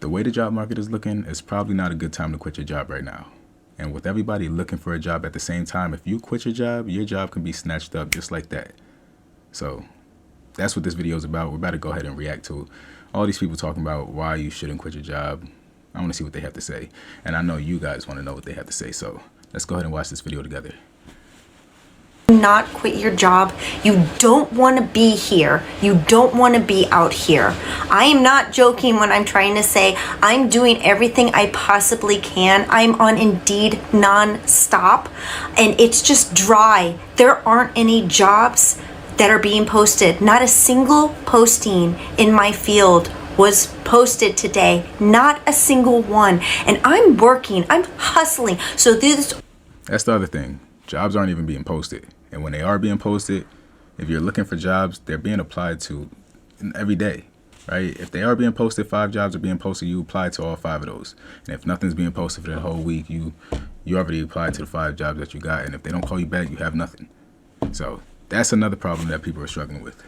the way the job market is looking, it's probably not a good time to quit your job right now. And with everybody looking for a job at the same time, if you quit your job can be snatched up just like that. So that's what this video is about. We're about to go ahead and react to all these people talking about why you shouldn't quit your job. I want to see what they have to say. And I know you guys want to know what they have to say. So let's go ahead and watch this video together. Not quit your job. You don't want to be here. You don't want to be out here. I am not joking when I'm trying to say I'm doing everything I possibly can. I'm on Indeed non-stop and it's just dry. There aren't any jobs that are being posted. Not a single posting in my field was posted today. Not a single one. And I'm working. I'm hustling. So that's the other thing. Jobs aren't even being posted. And when they are being posted, if you're looking for jobs, they're being applied to every day, right? If they are being posted, 5 jobs are being posted, you apply to all 5 of those. And if nothing's being posted for the whole week, you already applied to the 5 jobs that you got. And if they don't call you back, you have nothing. So that's another problem that people are struggling with.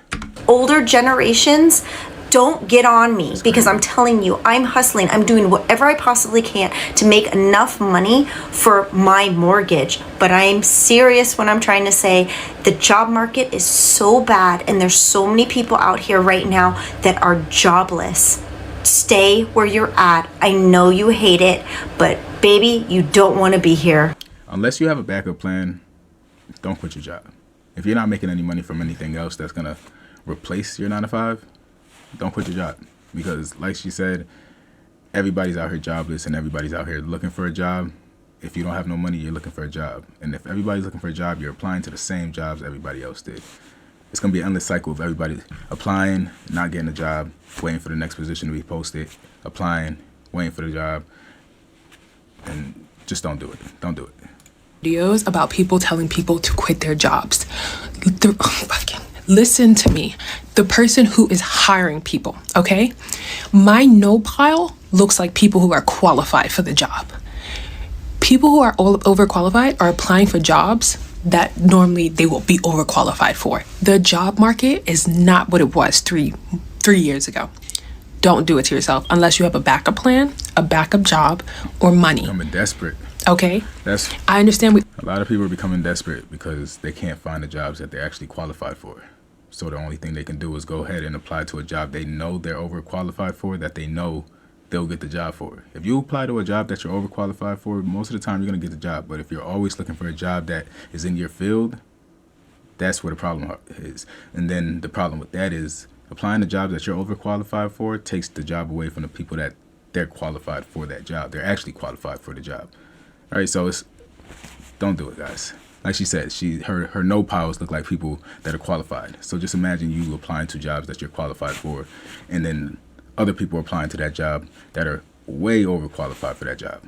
Older generations, don't get on me because I'm telling you, I'm hustling. I'm doing whatever I possibly can to make enough money for my mortgage. But I'm serious when I'm trying to say the job market is so bad and there's so many people out here right now that are jobless. Stay where you're at. I know you hate it, but baby, you don't want to be here. Unless you have a backup plan, don't quit your job. If you're not making any money from anything else that's going to replace your 9 to 5, don't quit your job. Because like she said, everybody's out here jobless and everybody's out here looking for a job. If you don't have no money, you're looking for a job. And if everybody's looking for a job, you're applying to the same jobs everybody else did. It's going to be an endless cycle of everybody applying, not getting a job, waiting for the next position to be posted, applying, waiting for the job. And just don't do it. Don't do it. Videos about people telling people to quit their jobs. Listen to me. The person who is hiring people, okay? My no pile looks like people who are qualified for the job. People who are overqualified are applying for jobs that normally they will be overqualified for. The job market is not what it was three years ago. Don't do it to yourself unless you have a backup plan, a backup job, or money. Becoming desperate. Okay? I understand. A lot of people are becoming desperate because they can't find the jobs that they're actually qualified for. So the only thing they can do is go ahead and apply to a job they know they're overqualified for, that they know they'll get the job for. If you apply to a job that you're overqualified for, most of the time you're going to get the job. But if you're always looking for a job that is in your field, that's where the problem is. And then the problem with that is applying to jobs that you're overqualified for takes the job away from the people that they're qualified for that job. They're actually qualified for the job. All right, so don't do it, guys. Like she said, her no piles look like people that are qualified. So just imagine you applying to jobs that you're qualified for, and then other people applying to that job that are way overqualified for that job.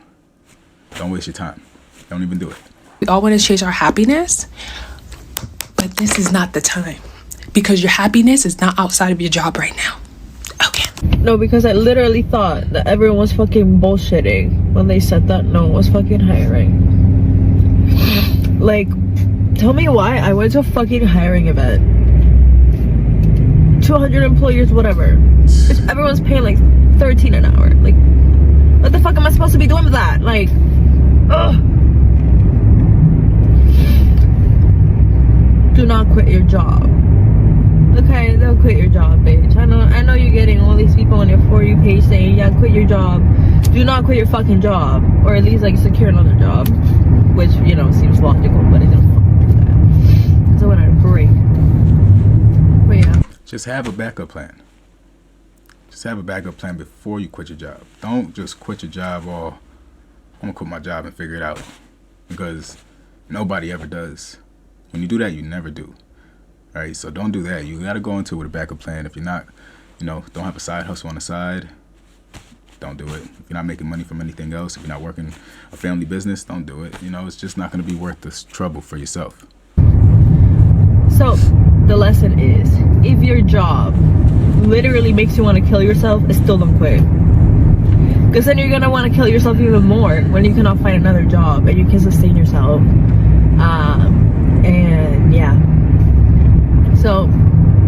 Don't waste your time. Don't even do it. We all want to chase our happiness, but this is not the time because your happiness is not outside of your job right now. Okay. No, because I literally thought that everyone was fucking bullshitting when they said that no one was fucking hiring. Like, tell me why I went to a fucking hiring event. 200 employers, whatever. Everyone's paying like 13 an hour. Like, what the fuck am I supposed to be doing with that? Like, ugh. Do not quit your job. Okay, don't quit your job, bitch. I know you're getting all these people on your For You page saying, yeah, quit your job. Do not quit your fucking job. Or at least, like, secure another job. Which, you know, seems logical, but it doesn't fucking do that. So when I break. But yeah. Just have a backup plan. Just have a backup plan before you quit your job. Don't just quit your job or I'm going to quit my job and figure it out. Because nobody ever does. When you do that, you never do. All right, so don't do that. You got to go into it with a backup plan. If you're not, don't have a side hustle on the side, don't do it. If you're not making money from anything else, if you're not working a family business, don't do it. It's just not going to be worth the trouble for yourself. So the lesson is, if your job literally makes you want to kill yourself, still don't quit. Because then you're going to want to kill yourself even more when you cannot find another job and you can sustain yourself. And yeah. So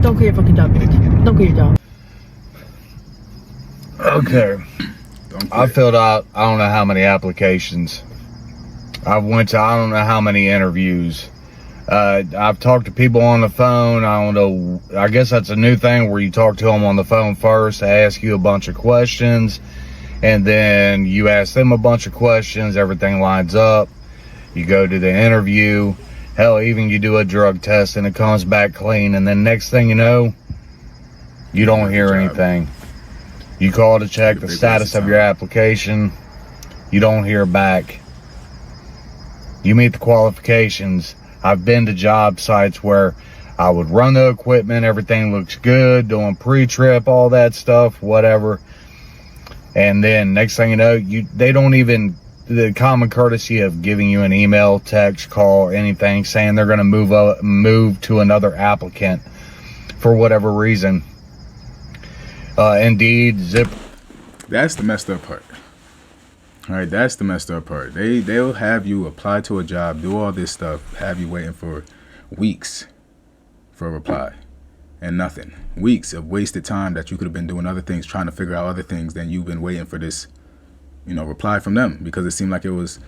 don't quit your fucking job, bitch. Don't quit your job. Okay. Don't I quit. filled out I don't know how many applications. I've went to I don't know how many interviews. I've talked to people on the phone. I don't know. I guess that's a new thing where you talk to them on the phone first. They ask you a bunch of questions, and then you ask them a bunch of questions. Everything lines up. You go to the interview. Hell, even you do a drug test and it comes back clean. And then next thing you know, you don't hear anything. You call to check the status of your application. You don't hear back. You meet the qualifications. I've been to job sites where I would run the equipment, everything looks good, doing pre-trip, all that stuff, whatever. And then next thing you know, they don't even, the common courtesy of giving you an email, text, call, or anything, saying they're going to move to another applicant for whatever reason. Indeed, Zip. That's the messed up part. All right, that's the messed up part. They'll have you apply to a job, do all this stuff, have you waiting for weeks for a reply, and nothing. Weeks of wasted time that you could have been doing other things, trying to figure out other things, than you've been waiting for this, reply from them, because it seemed like it was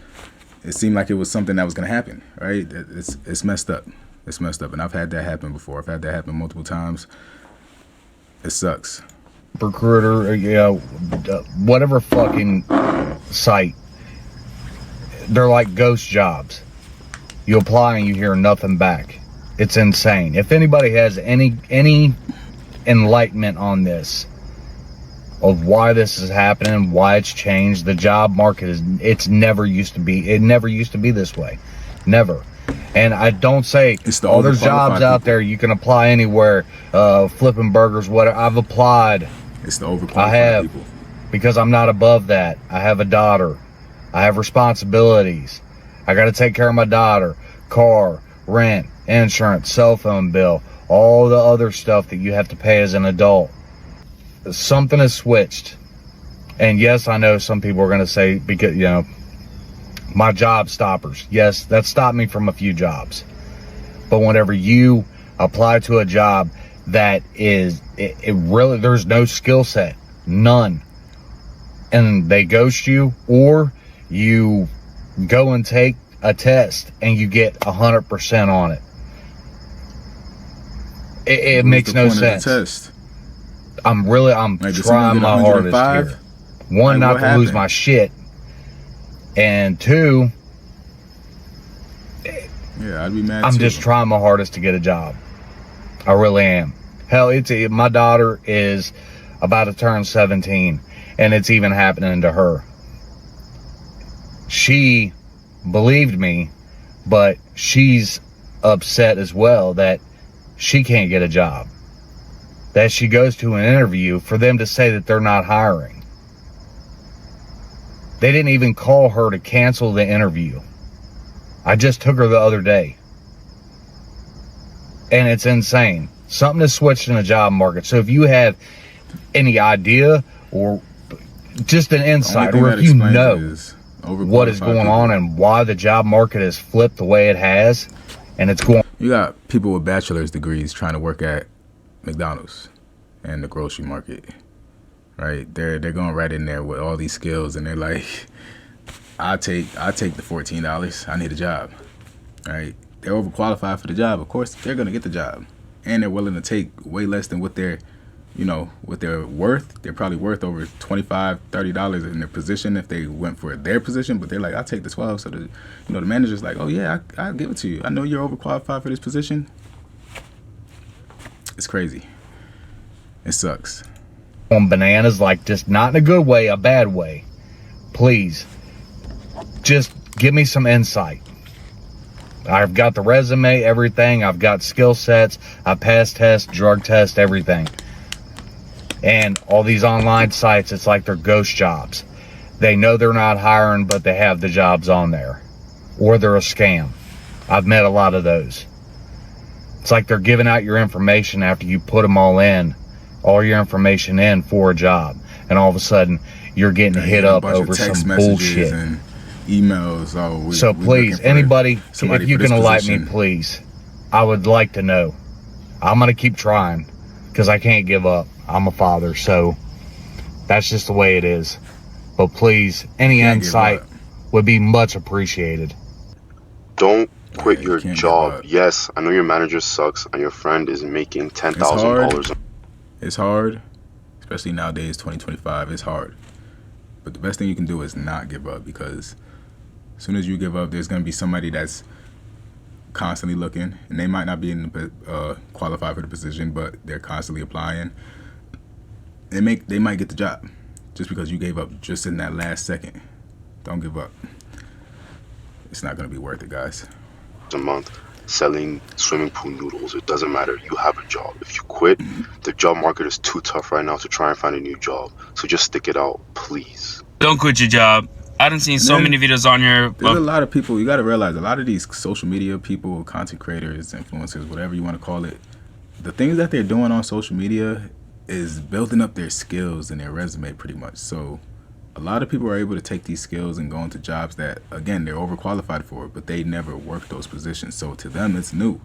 something that was gonna happen. Right? It's messed up. It's messed up, and I've had that happen before. I've had that happen multiple times. It sucks. Recruiter, whatever fucking site, they're like ghost jobs. You apply and you hear nothing back. It's insane. If anybody has any enlightenment on this, of why this is happening, why it's changed, the job market it never used to be this way. Never. And I don't say, there's jobs out there, you can apply anywhere, flipping burgers, whatever. I've applied. It's the overqualified I have, people. because I'm not above that. I have a daughter. I have responsibilities. I got to take care of my daughter, car, rent, insurance, cell phone bill, all the other stuff that you have to pay as an adult. Something has switched. And yes, I know some people are going to say, because, my job stoppers. Yes, that stopped me from a few jobs. But whenever you apply to a job that is, it really, there's no skill set, none, and they ghost you, or you go and take a test and you get 100% on it. It makes no sense. Test? I'm Like, trying my hardest here. One, not to lose my shit. And two, yeah, I'd be mad I'm too. just trying my hardest to get a job. I really am. Hell, my daughter is about to turn 17, and it's even happening to her. She believed me, but she's upset as well that she can't get a job. That she goes to an interview for them to say that they're not hiring. They didn't even call her to cancel the interview. I just took her the other day. And it's insane. Something has switched in the job market. So if you have any idea or just an insight, or if you know what is going on and why the job market has flipped the way it has, and it's going... You got people with bachelor's degrees trying to work at McDonald's and the grocery market. Right? They're going right in there with all these skills, and they're like, I take the $14. I need a job. Right? They're overqualified for the job. Of course, they're gonna get the job, and they're willing to take way less than what they're worth. They're probably worth over $25-$30 in their position if they went for their position. But they're like, I'll take the 12. So the manager's like, oh yeah, I'll give it to you. I know you're overqualified for this position. It's crazy. It sucks. On bananas, like, just not in a good way, a bad way. Please, just give me some insight. I've got the resume, everything. I've got skill sets. I passed tests, drug test, everything. And all these online sites, it's like they're ghost jobs. They know they're not hiring, but they have the jobs on there. Or they're a scam. I've met a lot of those. It's like they're giving out your information after you put them all your information in for a job. And all of a sudden, you're getting hit up over some bullshit. And emails. So please, anybody, if you can enlighten me, please, I would like to know. I'm going to keep trying because I can't give up. I'm a father, so that's just the way it is. But please, any Can't give insight up. would be much appreciated. Don't quit Yeah, you your can't give job. up. Yes, I know your manager sucks and your friend is making It's $10,000. hard. It's hard, especially nowadays, 2025. It's hard. But the best thing you can do is not give up, because as soon as you give up, there's going to be somebody that's constantly looking, and they might not be qualified for the position, but they're constantly applying. They might get the job just because you gave up just in that last second. Don't give up. It's not going to be worth it, guys. A month selling swimming pool noodles. It doesn't matter. You have a job. If you quit, the job market is too tough right now to try and find a new job. So just stick it out, please. Don't quit your job. I done seen so many videos on here. There's a lot of people, you got to realize, a lot of these social media people, content creators, influencers, whatever you want to call it, the things that they're doing on social media is building up their skills and their resume pretty much. So a lot of people are able to take these skills and go into jobs that, again, they're overqualified for, but they never worked those positions. So to them, it's new.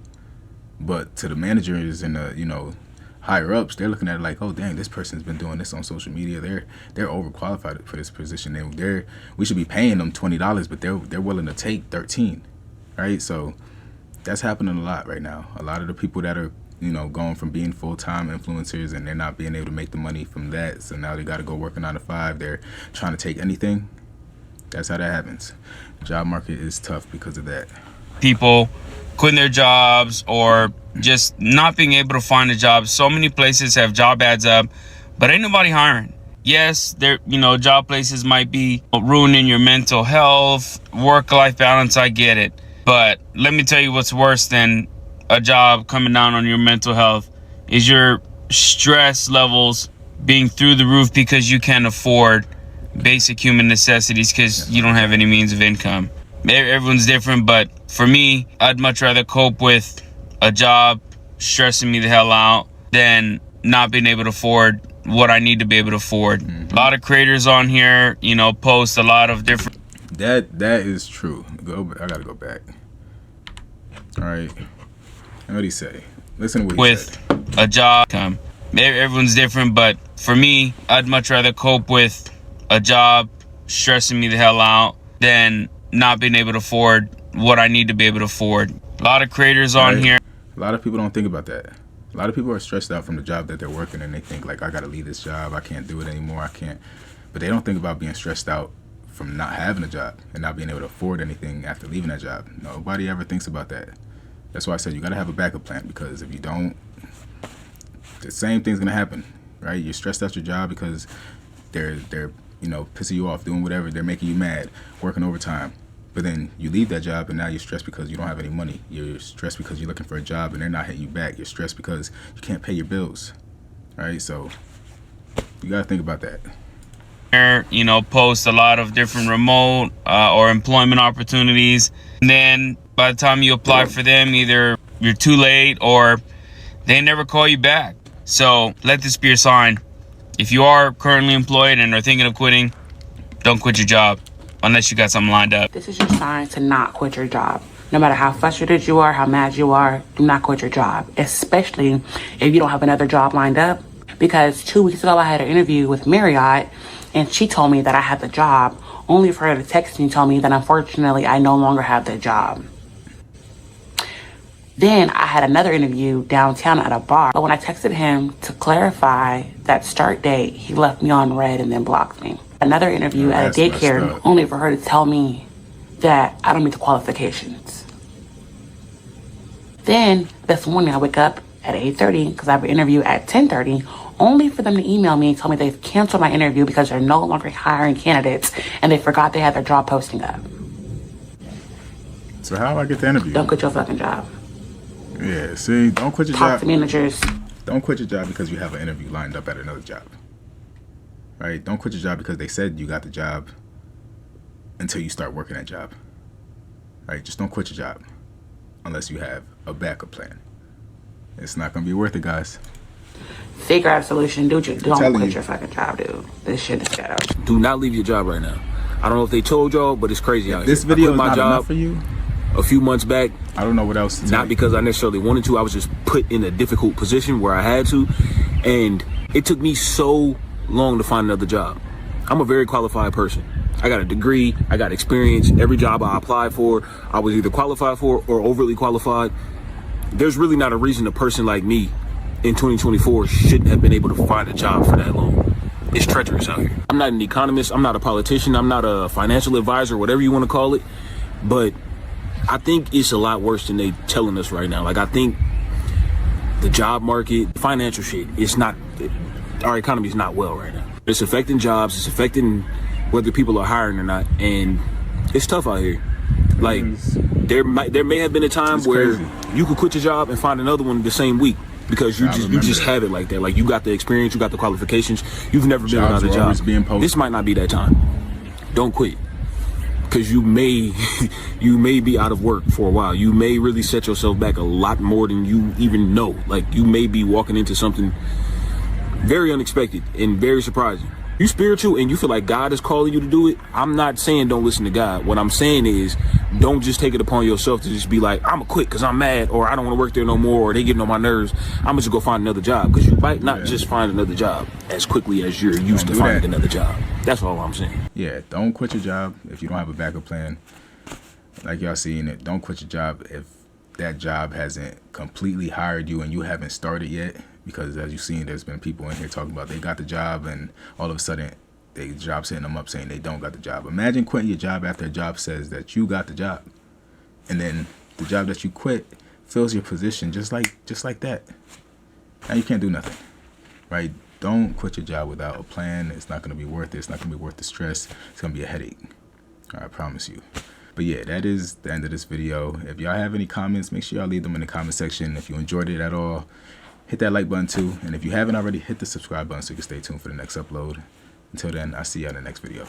But to the managers and the, higher ups, they're looking at it like, oh dang, this person's been doing this on social media. They're overqualified for this position. And we should be paying them $20, but they're willing to take 13, right? So that's happening a lot right now. A lot of the people that are going from being full-time influencers and they're not being able to make the money from that, so now they got to go work a 9 to 5. They're trying to take anything. That's how that happens. Job market is tough because of that. People quitting their jobs or just not being able to find a job. So many places have job ads up, but ain't nobody hiring. Yes, job places might be ruining your mental health, work-life balance. I get it. But let me tell you what's worse than a job coming down on your mental health is your stress levels being through the roof because you can't afford basic human necessities because you don't have any means of income. Everyone's different, but for me, I'd much rather cope with a job stressing me the hell out than not being able to afford what I need to be able to afford. A lot of creators on here, post a lot of different. That is true. I gotta go back. All right. What did he say? Listen to what he said. With a job. Everyone's different, but for me, I'd much rather cope with a job stressing me the hell out than not being able to afford what I need to be able to afford. A lot of creators on here. A lot of people don't think about that. A lot of people are stressed out from the job that they're working, and they think like, I gotta leave this job. I can't do it anymore. I can't. But they don't think about being stressed out from not having a job and not being able to afford anything after leaving that job. Nobody ever thinks about that. That's why I said you gotta have a backup plan, because if you don't, the same thing's gonna happen, right? You're stressed out your job because they're pissing you off, doing whatever, they're making you mad, working overtime. But then you leave that job and now you're stressed because you don't have any money. You're stressed because you're looking for a job and they're not hitting you back. You're stressed because you can't pay your bills, right? So you gotta think about that. Post a lot of different remote or employment opportunities. And then by the time you apply for them, either you're too late or they never call you back. So let this be your sign. If you are currently employed and are thinking of quitting, don't quit your job unless you got something lined up. This is your sign to not quit your job. No matter how frustrated you are, how mad you are, do not quit your job, especially if you don't have another job lined up. Because 2 weeks ago, I had an interview with Marriott, and she told me that I had the job, only for her to text me and tell me that unfortunately I no longer have the job. Then I had another interview downtown at a bar, but when I texted him to clarify that start date, he left me on red and then blocked me. Another interview at a daycare, only for her to tell me that I don't meet the qualifications. Then this morning I wake up at 8:30 because I have an interview at 10:30, only for them to email me and tell me they've canceled my interview because they're no longer hiring candidates and they forgot they had their job posting up. So how do I get the interview? Don't quit your fucking job. Yeah, see, don't quit your Talk job. to managers. Don't quit your job because you have an interview lined up at another job. Right? Don't quit your job because they said you got the job until you start working that job. Right? Just don't quit your job unless you have a backup plan. It's not gonna be worth it, guys. Figure out a solution, dude. Don't quit you. your fucking job, dude. This shit is ghetto. Do not leave your job right now. I don't know if they told y'all, but it's crazy out here. This video is my not job enough for you. A few months back. I don't know what else to tell Not you. because I necessarily wanted to. I was just put in a difficult position where I had to, and it took me so long to find another job. I'm a very qualified person. I got a degree, I got experience. Every job I applied for, I was either qualified for or overly qualified. There's really not a reason a person like me in 2024 shouldn't have been able to find a job for that long. It's treacherous out here. I'm not an economist, I'm not a politician, I'm not a financial advisor, whatever you want to call it, but I think it's a lot worse than they telling us right now. Like, I think the job market, financial shit, it's not, our economy is not well right now. It's affecting jobs, it's affecting whether people are hiring or not, and it's tough out here. Like, there may have been a time where you could quit your job and find another one the same week because you just have it like that. Like, you got the experience, you got the qualifications, you've never been without a job. This might not be that time. Don't quit, because you may be out of work for a while. You may really set yourself back a lot more than you even know. Like, you may be walking into something very unexpected and very surprising. You spiritual and you feel like God is calling you to do it. I'm not saying don't listen to God. What I'm saying is, don't just take it upon yourself to just be like, I'm gonna quit because I'm mad, or I don't want to work there no more, or they getting on my nerves. I'm gonna just go find another job, because you might not just find another job as quickly as you're used to finding another job. That's all I'm saying. Yeah, don't quit your job if you don't have a backup plan. Like y'all seeing it, don't quit your job if that job hasn't completely hired you and you haven't started yet. Because as you've seen, there's been people in here talking about they got the job and all of a sudden the job's hitting them up saying they don't got the job. Imagine quitting your job after a job says that you got the job, and then the job that you quit fills your position just like that. Now you can't do nothing, right? Don't quit your job without a plan. It's not going to be worth it. It's not going to be worth the stress. It's going to be a headache. I promise you. But yeah, that is the end of this video. If y'all have any comments, make sure y'all leave them in the comment section. If you enjoyed it at all, hit that like button too. And if you haven't already, hit the subscribe button so you can stay tuned for the next upload. Until then, I'll see you in the next video.